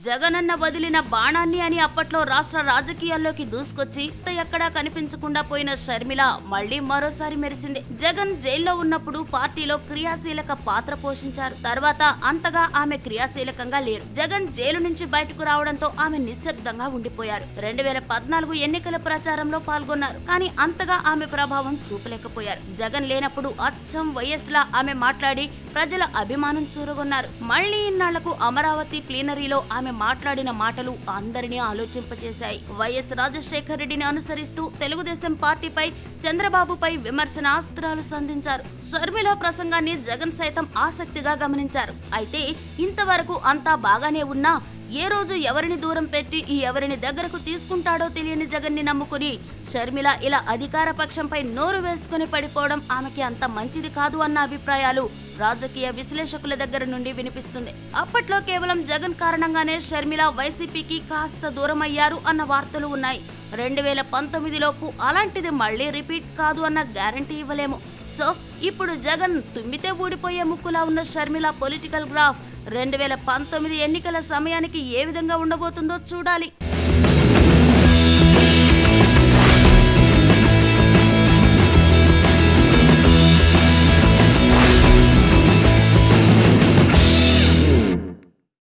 జగనన్న వదిలిన బాణాన్ని అని అప్పట్లో రాష్ట్ర రాజకీయాల్లోకి దూసుకొచ్చి ఎక్కడా కనిపించకుండా పోయిన షర్మిల మళ్లీ మరోసారి మెరిసింది. జగన్ జైల్లో ఉన్నప్పుడు పార్టీలో క్రియాశీలక పాత్ర పోషించారు. తర్వాత అంతగా ఆమె క్రియాశీలకంగా లేరు. జగన్ జైలు నుంచి బయటకు రావడంతో ఆమె నిశ్శబ్దంగా ఉండిపోయారు. 2014 ఎన్నికల ప్రచారంలో పాల్గొన్నారు. కానీ అంతగా ఆమె ప్రభావం చూపలేకపోయారు. జగన్ లేనప్పుడు అచ్చం వైఎస్లా ఆమె మాట్లాడి ప్రజల అభిమానం చూరగొన్నారు. మళ్లీ ఇన్నాళ్లకు అమరావతి ప్లీనరీలో ఆమె మాట్లాడిన మాటలు అందరినీ ఆలోచింపచేశాయి. వైఎస్ రాజశేఖర రెడ్డిని అనుసరిస్తూ తెలుగుదేశం పార్టీపై, చంద్రబాబుపై విమర్శనాస్త్రాలు సంధించారు. షర్మిల ప్రసంగాన్ని జగన్ సైతం ఆసక్తిగా గమనించారు. అయితే ఇంతవరకు అంతా బాగానే ఉన్నా ఏ రోజు ఎవరిని దూరం పెట్టి ఎవరిని దగ్గరకు తీసుకుంటాడో తెలియని జగన్ ని నమ్ముకుని షర్మిల ఇలా అధికార పక్షంపై నోరు వేసుకుని పడిపోవడం ఆమెకి అంత మంచిది కాదు అన్న అభిప్రాయాలు రాజకీయ విశ్లేషకుల దగ్గర నుండి వినిపిస్తుంది. అప్పట్లో కేవలం జగన్ కారణంగానే షర్మిల వైసీపీకి కాస్త దూరం అయ్యారు అన్న వార్తలు ఉన్నాయి. 2019లోపు అలాంటిది మళ్లీ రిపీట్ కాదు అన్న గ్యారంటీ ఇవ్వలేము. సో ఇప్పుడు జగన్ తుమ్మితే ఊడిపోయే ముక్కులా ఉన్న షర్మిల పొలిటికల్ గ్రాఫ్ 2019 ఎన్నికల సమయానికి ఏ విధంగా ఉండబోతుందో చూడాలి.